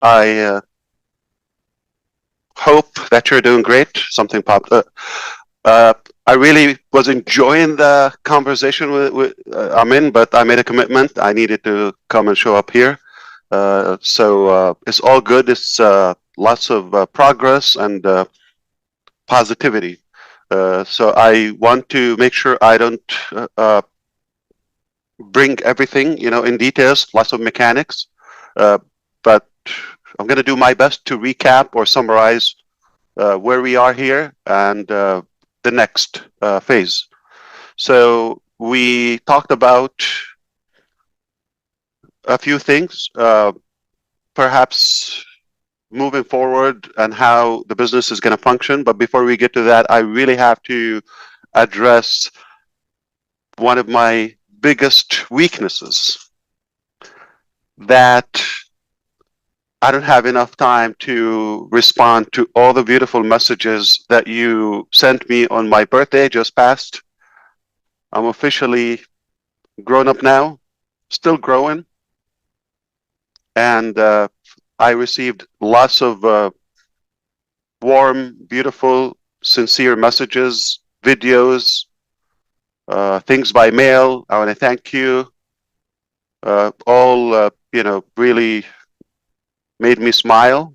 I hope that you're doing great. Something popped up. Uh, I really was enjoying the conversation with I'm in, but I made a commitment. I needed to come and show up here. So it's all good. It's lots of progress and positivity. So I want to make sure I don't bring everything, in details, lots of mechanics. But I'm going to do my best to recap or summarize where we are here and the next phase. So we talked about a few things, perhaps moving forward and how the business is going to function. But before we get to that, I really have to address one of my biggest weaknesses, that I don't have enough time to respond to all the beautiful messages that you sent me on my birthday just passed. I'm officially grown up now, still growing, and I received lots of warm, beautiful, sincere messages, videos, things by mail. I want to thank you. All really made me smile,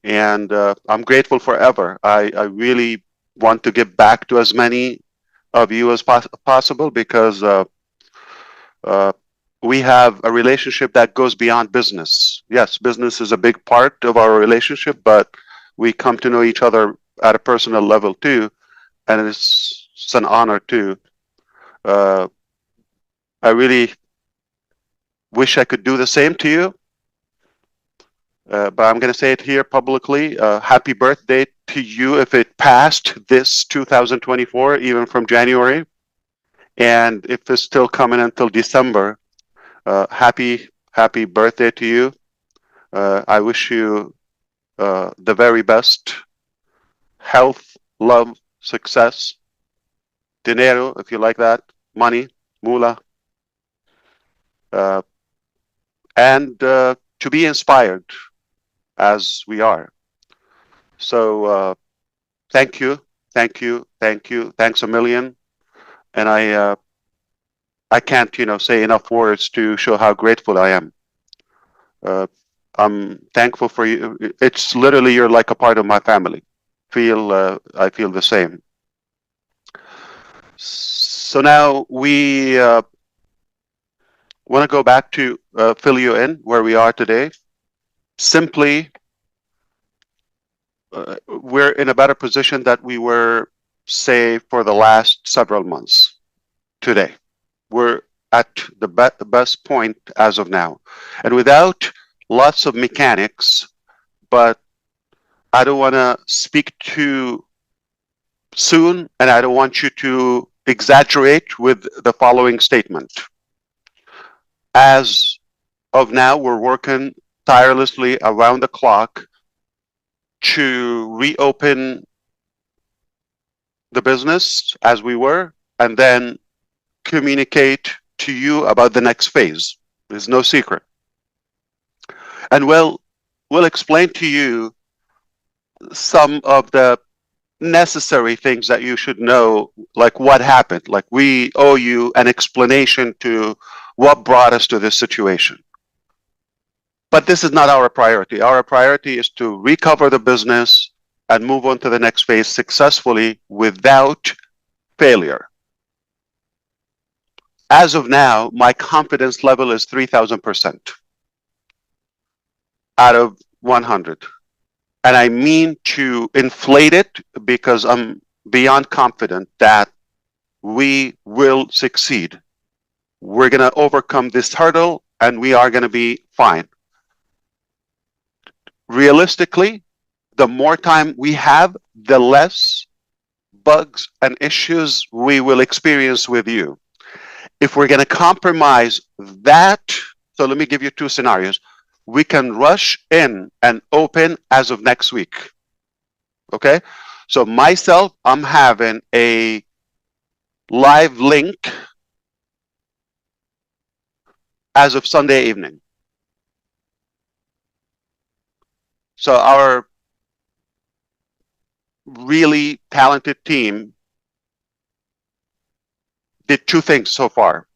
and I'm grateful forever. I really want to give back to as many of you as possible, because uh, we have a relationship that goes beyond business. Yes, business is a big part of our relationship, but we come to know each other at a personal level too, and it's an honor too. Uh, I really wish I could do the same to you, but I'm going to say it here publicly. Happy birthday to you if it passed this 2024, even from January. And if it's still coming until December, happy birthday to you. I wish you the very best health, love, success, dinero, if you like that, money, mula, uh, and to be inspired as we are. So thank you, thank you, thank you, thanks a million. And I can't, say enough words to show how grateful I am. Uh, I'm thankful for you. It's literally, you're like a part of my family. I feel the same. So now we want to go back to fill you in where we are today. Simply, we're in a better position that we were, say, for the last several months today. We're at the best point as of now. And without lots of mechanics, but I don't want to speak too soon, and I don't want you to exaggerate with the following statement. As of now, we're working tirelessly around the clock to reopen the business as we were, and then communicate to you about the next phase. There's no secret. And we'll explain to you some of the necessary things that you should know, like what happened. Like, we owe you an explanation to what brought us to this situation. But this is not our priority. Our priority is to recover the business and move on to the next phase successfully without failure. As of now, my confidence level is 3,000% out of 100. And I mean to inflate it, because I'm beyond confident that we will succeed. We're going to overcome this hurdle, and we are going to be fine. Realistically, the more time we have, the less bugs and issues we will experience with you. If we're going to compromise that, so let me give you two scenarios. We can rush in and open as of next week. Okay? So myself, I'm having a live link as of Sunday evening. So our really talented team did two things so far.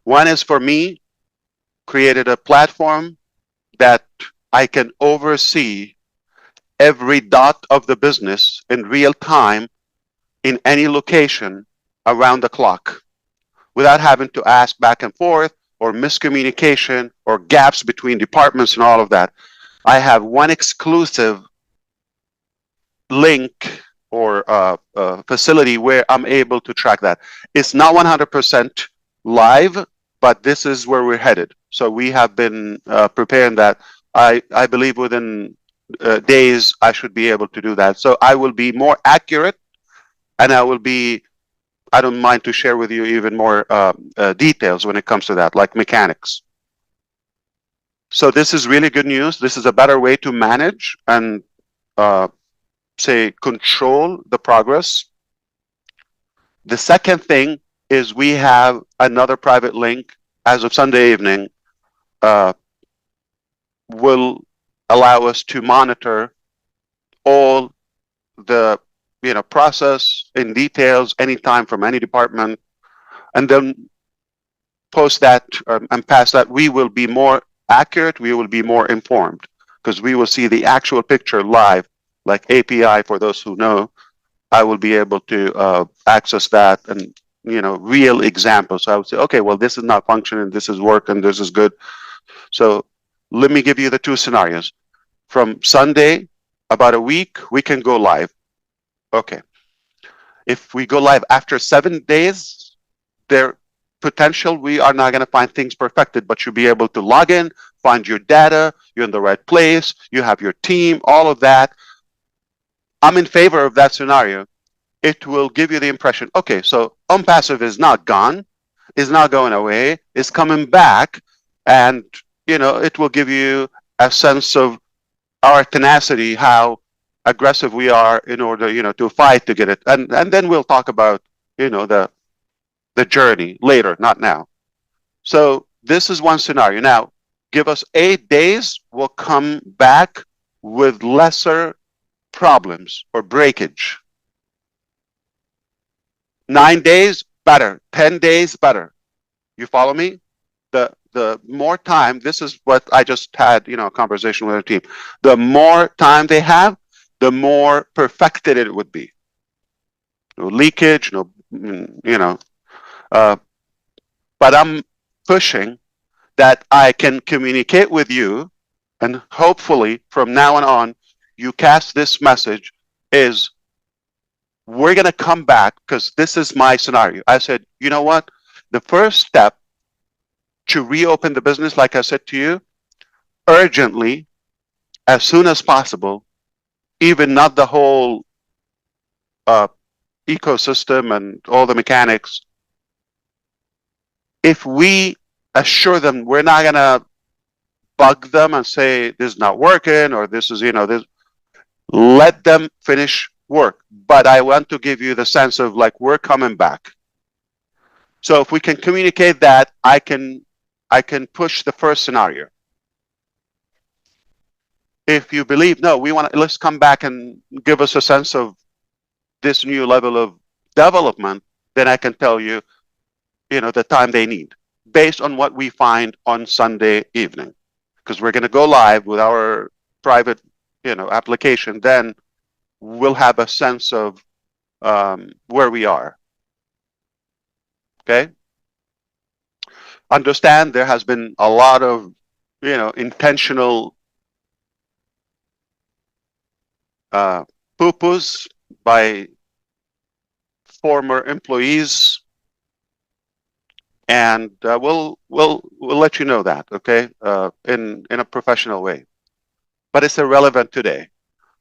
One is for me, created a platform that I can oversee every dot of the business in real time in any location around the clock without having to ask back and forth or miscommunication or gaps between departments and all of that. I have one exclusive link or facility where I'm able to track that. It's not 100% live, but this is where we're headed. So we have been preparing that. I believe within days I should be able to do that. So I will be more accurate, and I don't mind to share with you even more details when it comes to that, like mechanics. So this is really good news. This is a better way to manage and say control the progress. The second thing is we have another private link as of Sunday evening will allow us to monitor all the process in details anytime from any department, and then post that and pass that. We will be more accurate, we will be more informed, because we will see the actual picture live, like API. For those who know, I will be able to access that and real examples. So I would say, okay, well, this is not functioning, this is working, this is good. So let me give you the two scenarios. From Sunday, about a week, we can go live. Okay. If we go live after 7 days, there potential we are not going to find things perfected, but you'll be able to log in, find your data, you're in the right place, you have your team, all of that. I'm in favor of that scenario. It will give you the impression, okay, so ONPASSIVE is not gone, is not going away, is coming back, and it will give you a sense of our tenacity, how aggressive we are in order to fight to get it. And then we'll talk about the journey later, not now. So this is one scenario. Now, give us 8 days, we'll come back with lesser problems or breakage. 9 days, better. 10 days, better. You follow me? The more time, this is what I just had, a conversation with our team. The more time they have, the more perfected it would be. No leakage, but I'm pushing that I can communicate with you, and hopefully from now on, you cast this message is, we're going to come back, because this is my scenario. I said, you know what? The first step to reopen the business, like I said to you, urgently, as soon as possible, even not the whole ecosystem and all the mechanics. If we assure them we're not going to bug them and say this is not working or this is, this, let them finish work. But I want to give you the sense of like, we're coming back. So if we can communicate that, I can push the first scenario. If you believe, no, let's come back and give us a sense of this new level of development, then I can tell you, the time they need based on what we find on Sunday evening, because we're going to go live with our private, application. Then we'll have a sense of where we are. Okay. Understand there has been a lot of, intentional poo-poos by former employees, and we'll let you know that, okay, in a professional way. But it's irrelevant today.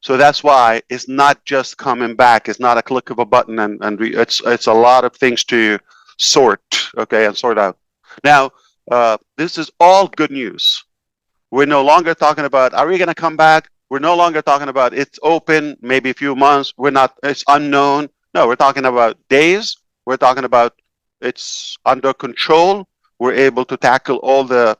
So that's why it's not just coming back. It's not a click of a button, and it's a lot of things to sort, okay, and sort out. Now, this is all good news. We're no longer talking about, are we going to come back? We're no longer talking about it's open, maybe a few months. We're not, it's unknown. No, we're talking about days. We're talking about it's under control. We're able to tackle all the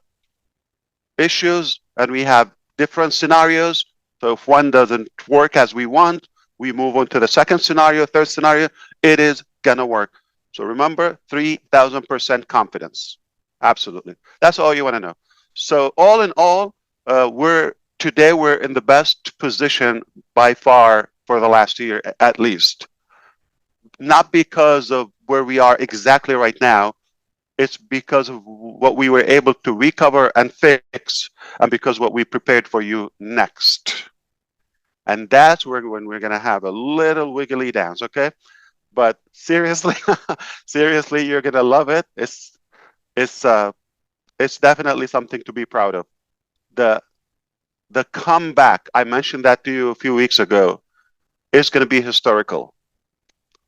issues, and we have different scenarios. So if one doesn't work as we want, we move on to the second scenario, third scenario. It is gonna work. So remember, 3,000% confidence. Absolutely. That's all you want to know. So all in all, we're in the best position by far for the last year, at least. Not because of where we are exactly right now, it's because of what we were able to recover and fix, and because what we prepared for you next. And that's when we're gonna have a little wiggly dance, okay? But seriously, seriously, you're gonna love it. It's uh it's definitely something to be proud of. The the comeback, I mentioned that to you a few weeks ago, is gonna be historical.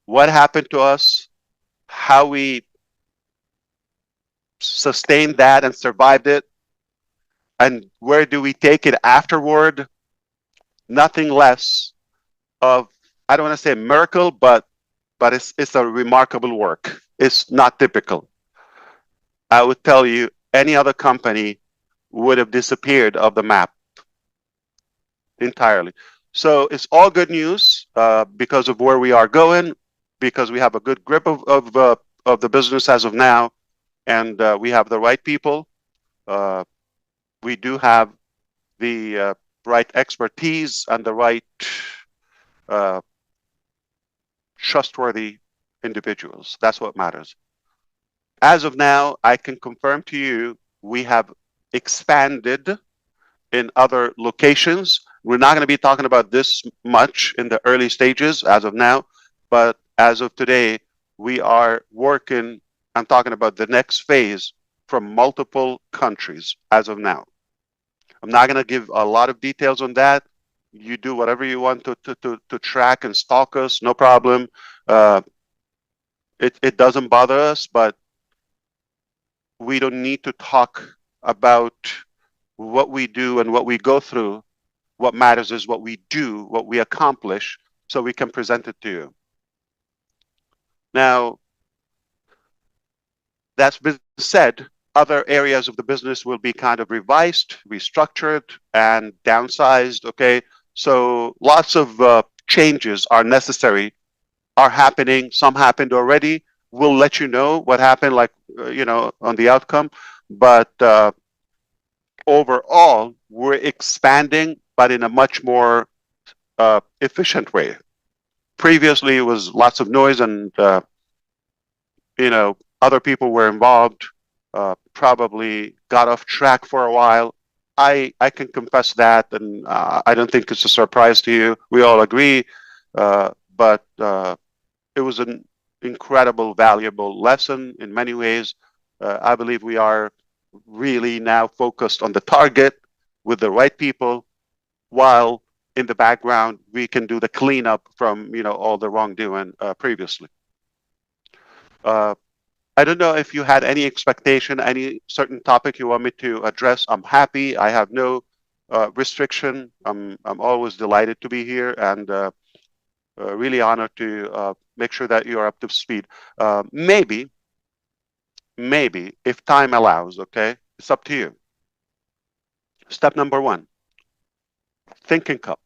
What happened to us, how we sustained that and survived it, and where do we take it afterward? Nothing less of, I don't want to say a miracle, but it's a remarkable work. It's not typical. I would tell you any other company would have disappeared off the map entirely. So it's all good news because of where we are going, because we have a good grip of the business as of now, and we have the right people. Uh, we do have the right expertise and the right uh, trustworthy individuals. That's what matters. As of now, I can confirm to you we have expanded in other locations. We're not going to be talking about this much in the early stages as of now, but as of today, we are working. I'm talking about the next phase from multiple countries as of now. I'm not going to give a lot of details on that. You do whatever you want to track and stalk us, no problem. Uh, it doesn't bother us, but we don't need to talk about what we do and what we go through. What matters is what we do, what we accomplish, so we can present it to you. Now, that's been said, other areas of the business will be kind of revised, restructured, and downsized. Okay, so lots of changes are necessary, are happening. Some happened already. We'll let you know what happened, like on the outcome. But overall, we're expanding, but in a much more efficient way. Previously, it was lots of noise, and other people were involved. Probably got off track for a while. I can confess that, and I don't think it's a surprise to you. We all agree, but it was an incredible, valuable lesson in many ways. I believe we are really now focused on the target with the right people, while in the background we can do the cleanup from all the wrongdoing previously. Uh, I don't know if you had any expectation, any certain topic you want me to address. I'm happy. I have no restriction. I'm always delighted to be here, and really honored to make sure that you're up to speed. Maybe if time allows, okay, it's up to you. Step number one, thinking cup,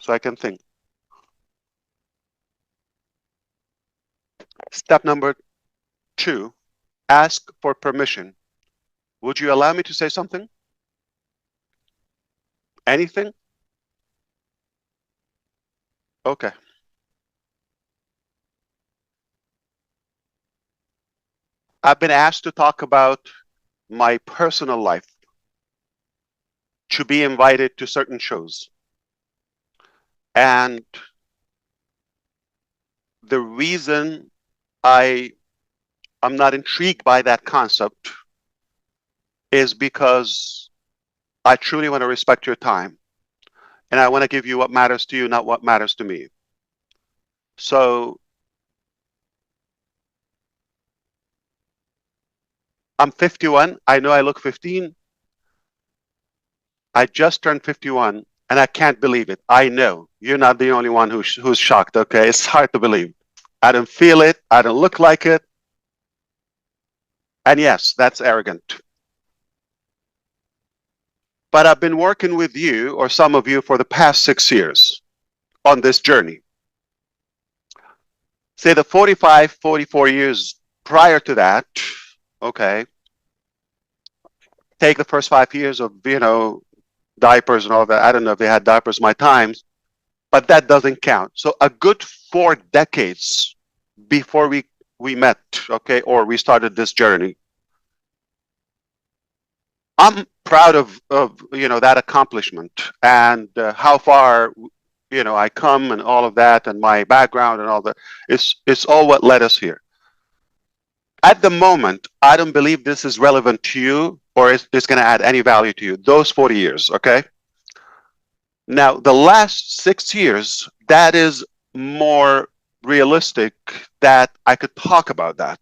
so I can think. Step number two, ask for permission. Would you allow me to say something? Anything? Okay. I've been asked to talk about my personal life, to be invited to certain shows. And the reason I'm not intrigued by that concept is because I truly want to respect your time. And I want to give you what matters to you, not what matters to me. So I'm 51. I know I look 15. I just turned 51, and I can't believe it. I know you're not the only one who's shocked. Okay, it's hard to believe. I don't feel it. I don't look like it. And yes, that's arrogant. But I've been working with you, or some of you, for the past 6 years on this journey. Say the 45, 44 years prior to that, okay, take the first 5 years of, diapers and all that. I don't know if they had diapers my times, but that doesn't count. So a good 4 decades before we met, okay, or we started this journey. I'm proud of that accomplishment and how far I come and all of that and my background and all that. It's all what led us here. At the moment, I don't believe this is relevant to you or it's going to add any value to you. Those 40 years, okay? Now, the last 6 years, that is more realistic that I could talk about that.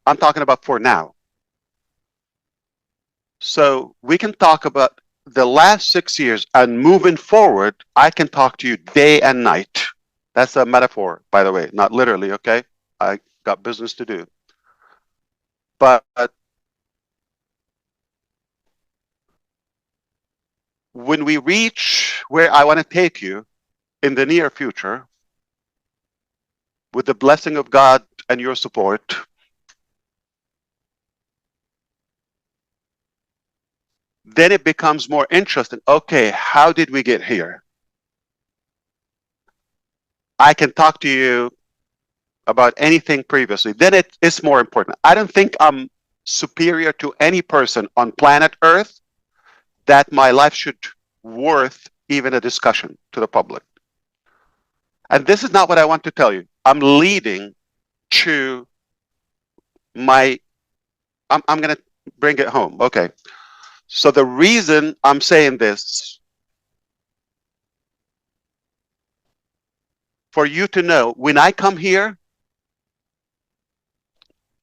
I'm talking about for now. So we can talk about the last 6 years and moving forward, I can talk to you day and night. That's a metaphor, by the way, not literally, okay? I got business to do. But when we reach where I want to take you in the near future, with the blessing of God and your support, then it becomes more interesting. Okay, how did we get here? I can talk to you about anything previously. Then it's more important. I don't think I'm superior to any person on planet Earth that my life should worth even a discussion to the public. And this is not what I want to tell you. I'm leading to I'm going to bring it home. Okay. So the reason I'm saying this, for you to know, when I come here,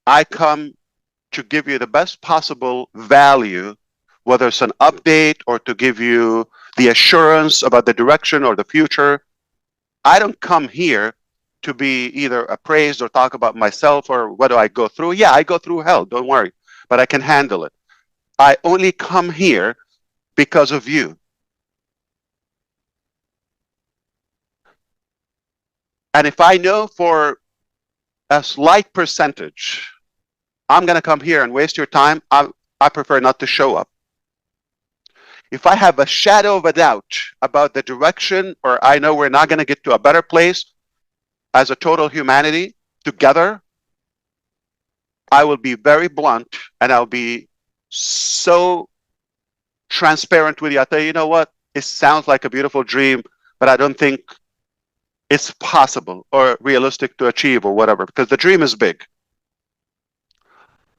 I come to give you the best possible value, whether it's an update or to give you the assurance about the direction or the future. I don't come here to be either appraised or talk about myself or what do I go through. Yeah, I go through hell, don't worry, but I can handle it. I only come here because of you. And if I know for a slight percentage, I'm going to come here and waste your time, I prefer not to show up. If I have a shadow of a doubt about the direction, or I know we're not going to get to a better place as a total humanity together, I will be very blunt and I'll be so transparent with you. I'll tell you, you know what? It sounds like a beautiful dream, but I don't think it's possible or realistic to achieve or whatever, because the dream is big.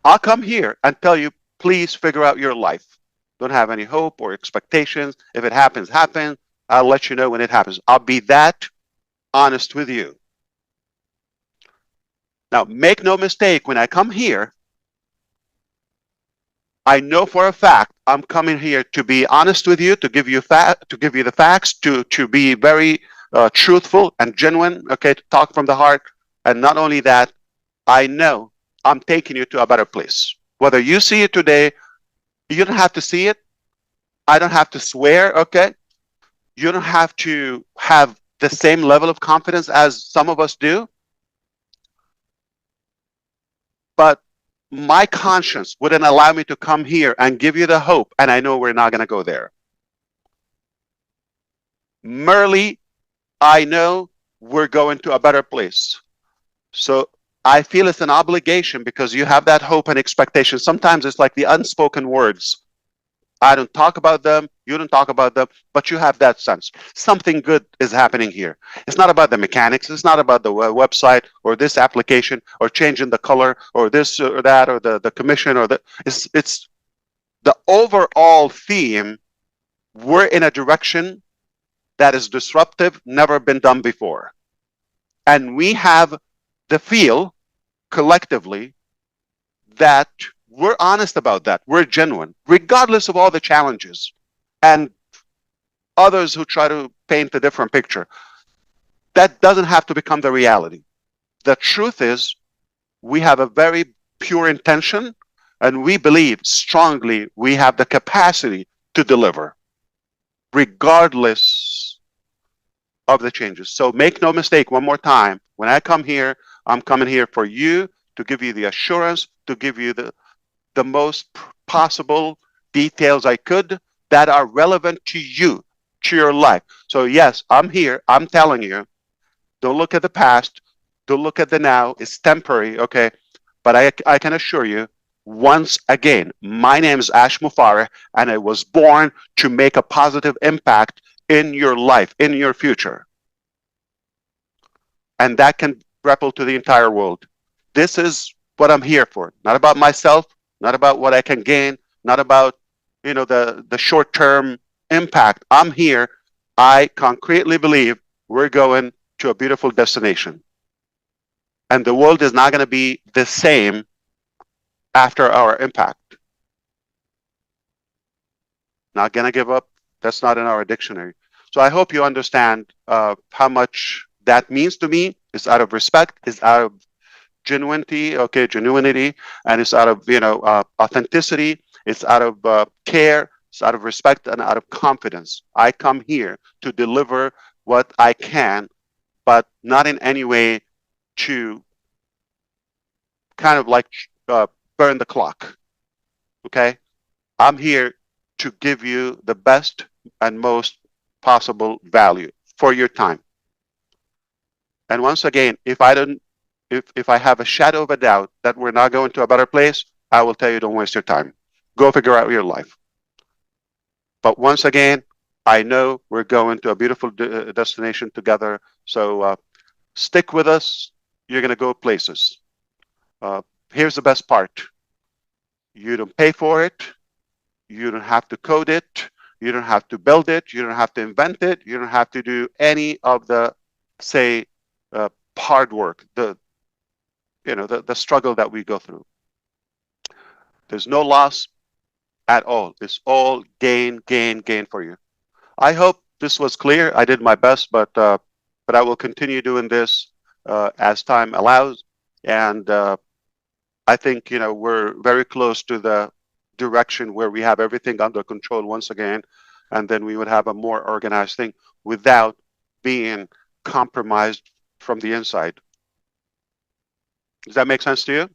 I'll come here and tell you, please figure out your life. Don't have any hope or expectations. If it happens, happen. I'll let you know when it happens. I'll be that honest with you. Now, make no mistake, when I come here, I know for a fact I'm coming here to be honest with you, to give you the facts, to be very truthful and genuine, okay, to talk from the heart. And not only that, I know I'm taking you to a better place. Whether you see it today, you don't have to see it. I don't have to swear, okay? You don't have to have the same level of confidence as some of us do. But my conscience wouldn't allow me to come here and give you the hope, and I know we're not going to go there. Merely, I know we're going to a better place. So I feel it's an obligation, because you have that hope and expectation. Sometimes it's like the unspoken words. I don't talk about them, you don't talk about them, but you have that sense. Something good is happening here. It's not about the mechanics, it's not about the website or this application or changing the color or this or that or the commission or it's the overall theme. We're in a direction that is disruptive, never been done before. And we have the feel collectively that we're honest about that. We're genuine, regardless of all the challenges and others who try to paint a different picture. That doesn't have to become the reality. The truth is, we have a very pure intention. And we believe strongly we have the capacity to deliver, regardless of the changes. So make no mistake, one more time, when I come here, I'm coming here for you, to give you the assurance, to give you the most possible details I could that are relevant to you, to your life. So yes, I'm here. I'm telling you, don't look at the past. Don't look at the now. It's temporary, okay? But I can assure you, once again, my name is Ash Mufareh, and I was born to make a positive impact in your life, in your future. And that can ripple to the entire world. This is what I'm here for. Not about myself, not about what I can gain, not about the short term impact. I'm here. I concretely believe we're going to a beautiful destination, and the world is not going to be the same after our impact. Not going to give up. That's not in our dictionary. So I hope you understand how much that means to me. It's out of respect. It's out of genuinity, and it's out of authenticity. It's out of care. It's out of respect and out of confidence. I come here to deliver what I can, but not in any way to kind of like burn the clock. Okay, I'm here to give you the best and most possible value for your time. And once again, if I have a shadow of a doubt that we're not going to a better place, I will tell you, don't waste your time. Go figure out your life. But once again, I know we're going to a beautiful destination together. So stick with us. You're going to go places. Here's the best part. You don't pay for it. You don't have to code it. You don't have to build it. You don't have to invent it. You don't have to do any of the, say, hard work, the struggle that we go through. There's no loss at all. It's all gain, gain, gain for you. I hope this was clear. I did my best, but I will continue doing this as time allows. And I think we're very close to the direction where we have everything under control once again, and then we would have a more organized thing without being compromised from the inside. Does that make sense to you?